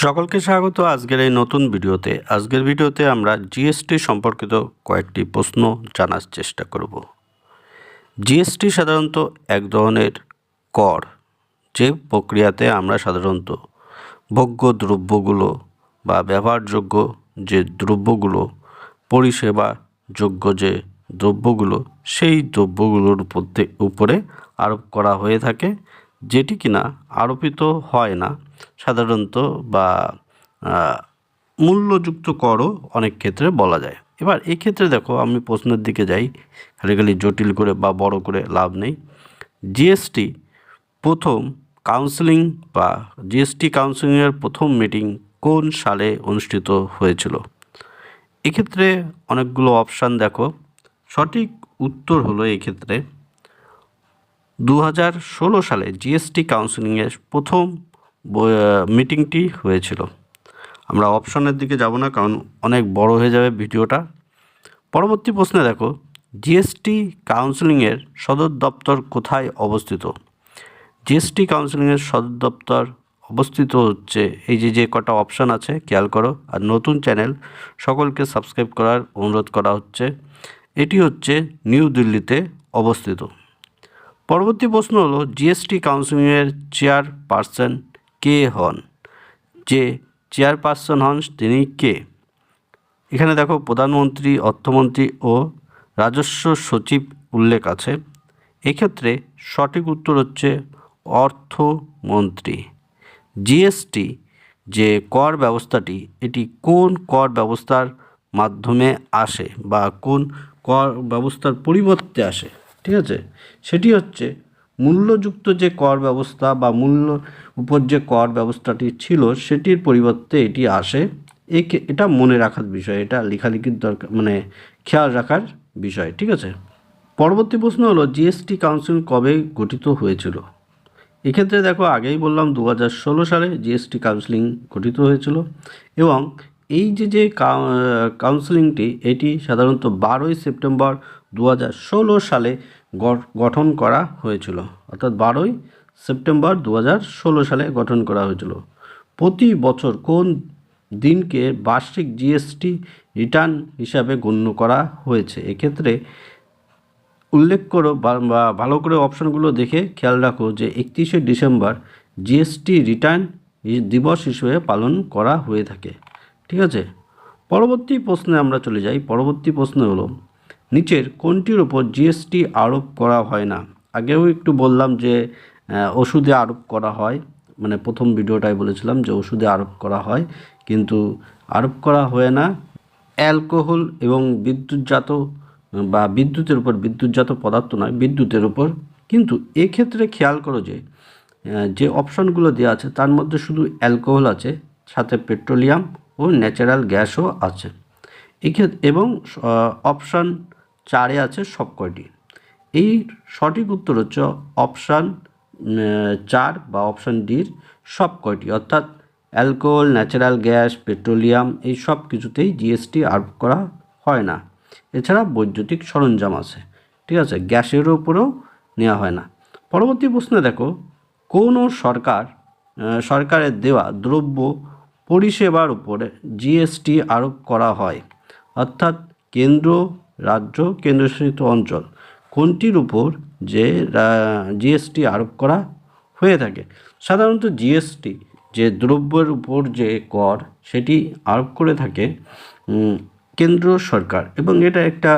সকলকে স্বাগত আজকের এই নতুন ভিডিওতে। আজকের ভিডিওতে আমরা জিএসটি সম্পর্কিত কয়েকটি প্রশ্ন জানার চেষ্টা করব। জিএসটি সাধারণত এক ধরনের কর, যে প্রক্রিয়াতে আমরা সাধারণত ভোগ্য দ্রব্যগুলো বা ব্যবহারযোগ্য যে দ্রব্যগুলো, পরিষেবাযোগ্য যে দ্রব্যগুলো, সেই দ্রব্যগুলোর উপরে আরোপ করা হয়ে থাকে, যেটি কিনা আরোপিত হয় না সাধারণত, বা মূল্যযুক্ত করও অনেক ক্ষেত্রে বলা যায়। এবার এই ক্ষেত্রে দেখো, আমি প্রশ্নের দিকে যাই, খালি জটিল করে বা বড় করে লাভ নেই। জিএসটি প্রথম কাউন্সিলিং বা জিএসটি কাউন্সিলিংয়ের প্রথম মিটিং কোন সালে অনুষ্ঠিত হয়েছিল? এক্ষেত্রে অনেকগুলো অপশান দেখো। সঠিক উত্তর হলো এক্ষেত্রে 2016 সালে জিএসটি কাউন্সিলিংয়ের প্রথম মিটিংটি হয়েছিল। আমরা অপশনের দিকে যাব না, কারণ অনেক বড় হয়ে যাবে ভিডিওটা। পরবর্তী প্রশ্নে দেখো, জিএসটি কাউন্সিলিংয়ের সদর দপ্তর কোথায় অবস্থিত? জিএসটি কাউন্সিলিংয়ের সদর দপ্তর অবস্থিত হচ্ছে, এই যে কটা অপশান আছে খেয়াল করো, আর নতুন চ্যানেল সকলকে সাবস্ক্রাইব করার অনুরোধ করা হচ্ছে। এটি হচ্ছে নিউ দিল্লিতে অবস্থিত। পরবর্তী প্রশ্ন হলো, জিএসটি কাউন্সিলিংয়ের চেয়ারপারসন কে হন? যে চেয়ারপারসন হন তিনি কে? এখানে দেখো, প্রধানমন্ত্রী, অর্থমন্ত্রী ও রাজস্ব সচিব উল্লেখ আছে। এক্ষেত্রে সঠিক উত্তর হচ্ছে অর্থমন্ত্রী। জিএসটি যে কর ব্যবস্থাটি, এটি কোন কর ব্যবস্থার মাধ্যমে আসে বা কোন কর ব্যবস্থার পরিবর্তে আসে? ঠিক আছে, সেটি হচ্ছে মূল্যযুক্ত যে কর ব্যবস্থা বা মূল্য উপর যে কর ব্যবস্থাটি ছিল, সেটির পরিবর্তে এটি আসে। এটা মনে রাখার বিষয়, এটা লেখালেখির দরকার, মানে খেয়াল রাখার বিষয়। ঠিক আছে। পরবর্তী প্রশ্ন হলো, জিএসটি কাউন্সিল কবে গঠিত হয়েছিল? এক্ষেত্রে দেখো, আগেই বললাম 2016 সালে জিএসটি কাউন্সিলিং গঠিত হয়েছিল, এবং এই যে কাউন্সিলিংটি, এটি সাধারণত 12ই সেপ্টেম্বর 2016 সালে গঠন করা হয়েছিল। অর্থাৎ 12ই সেপ্টেম্বর 2016 সালে গঠন করা হয়েছিল। প্রতি বছর কোন দিনকে বার্ষিক জিএসটি রিটার্ন হিসাবে গণ্য করা হয়েছে? এক্ষেত্রে উল্লেখ করো বা ভালো করে অপশানগুলো দেখে খেয়াল রাখো যে 31শে ডিসেম্বর জিএসটি রিটার্ন দিবস হিসেবে পালন করা হয়ে থাকে। ঠিক আছে। পরবর্তী প্রশ্নে আমরা চলে যাই। পরবর্তী প্রশ্ন হলো, নিচের কোনটির ওপর জিএসটি আরোপ করা হয় না? আগেও একটু বললাম যে ওষুধে আরোপ করা হয়, মানে প্রথম ভিডিওটাই বলেছিলাম যে ওষুধে আরোপ করা হয়, কিন্তু আরোপ করা হয় না অ্যালকোহল এবং বিদ্যুৎজাত বা বিদ্যুতের উপর, বিদ্যুৎজাত পদার্থ নয়, বিদ্যুতের উপর। কিন্তু এক্ষেত্রে খেয়াল করো যে অপশানগুলো দেওয়া আছে, তার মধ্যে শুধু অ্যালকোহল আছে, সাথে পেট্রোলিয়াম ও ন্যাচারাল গ্যাসও আছে। এবং অপশান 4-এ আছে সবকয়টি। এই সঠিক উত্তর হচ্ছে অপশান 4 বা অপশান ডির সবকয়টি, অর্থাৎ অ্যালকোহল, ন্যাচারাল গ্যাস, পেট্রোলিয়াম, এই সব কিছুতেই জিএসটি আরোপ করা হয় না। এছাড়া বৈদ্যুতিক সরঞ্জাম আছে। ঠিক আছে, গ্যাসের উপরেও নেওয়া হয় না। পরবর্তী প্রশ্নে দেখো, কোনো সরকারের দেওয়া দ্রব্য পরিষেবার উপরে জিএসটি আরোপ করা হয়? অর্থাৎ কেন্দ্র, রাজ্য, কেন্দ্রশাসিত অঞ্চল কোনটির উপর যে জিএসটি আরোপ করা হয়ে থাকে? সাধারণত জিএসটি যে দ্রব্যের উপর যে কর, সেটি আরোপ করে থাকে কেন্দ্র সরকার, এবং এটা একটা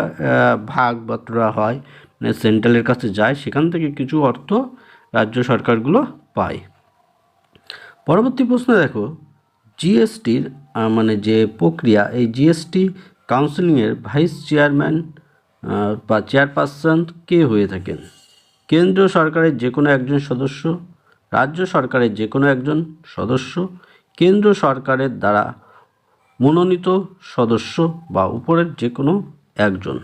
ভাগ বাটোয়ারা হয়, মানে সেন্ট্রালের কাছে যায়, সেখান থেকে কিছু অর্থ রাজ্য সরকারগুলো পায়। পরবর্তী প্রশ্ন দেখো, জিএসটির মানে যে প্রক্রিয়া, এই জিএসটি কাউন্সিলিংয়ের ভাইস চেয়ারম্যান বা চেয়ারপারসন কে হয়ে থাকেন? কেন্দ্র সরকারের যে কোনো একজন সদস্য, রাজ্য সরকারের যে কোনো একজন সদস্য, কেন্দ্র সরকারের দ্বারা মনোনীত সদস্য, বা উপরের যে কোনো একজন।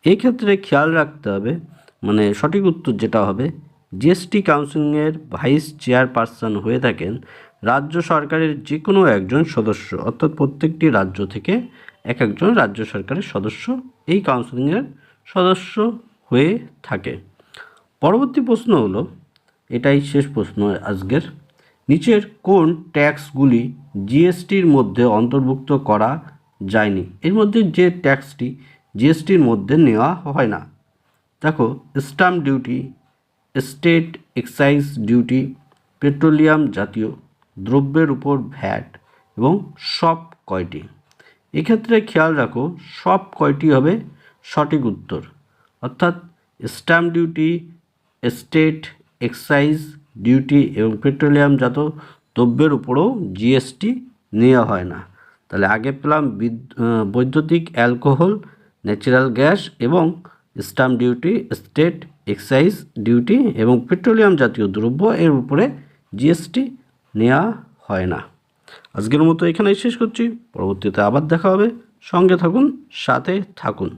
এক্ষেত্রে খেয়াল রাখতে হবে, মানে সঠিক উত্তর যেটা হবে, জিএসটি কাউন্সিলিংয়ের ভাইস চেয়ারপারসন হয়ে থাকেন রাজ্য সরকারের যে কোনো একজন সদস্য, অর্থাৎ প্রত্যেকটি রাজ্য থেকে এক একজন রাজ্য সরকারের সদস্য এই কাউন্সিলিংয়ের সদস্য হয়ে থাকে। পরবর্তী প্রশ্ন হলো, এটাই শেষ প্রশ্ন আজকের, নিচের কোন ট্যাক্সগুলি জিএসটির মধ্যে অন্তর্ভুক্ত করা যায়নি? এর মধ্যে যে ট্যাক্সটি জিএসটির মধ্যে নেওয়া হয় না, দেখো, stamp duty, state excise duty, petroleum জাতীয় দ্রব্যের উপর ভ্যাট এবং সব কয়টি? এক্ষেত্রে খেয়াল রাখো সব কয়টি হবে সঠিক উত্তর, অর্থাৎ stamp duty, state excise duty এবং পেট্রোলিয়ামজাত দ্রব্যের উপরও জিএসটি নেওয়া হয় না। তাহলে আগে পেলাম বৈদ্যুতিক অ্যালকোহল, ন্যাচারাল গ্যাস এবং stamp duty, state excise duty এবং পেট্রোলিয়াম জাতীয় দ্রব্য এর উপরে জিএসটি নেওয়া হয় না। আজকের মতো এখানেই শেষ করছি, পরবর্তীতে আবার দেখা হবে। সঙ্গে থাকুন, সাথে থাকুন।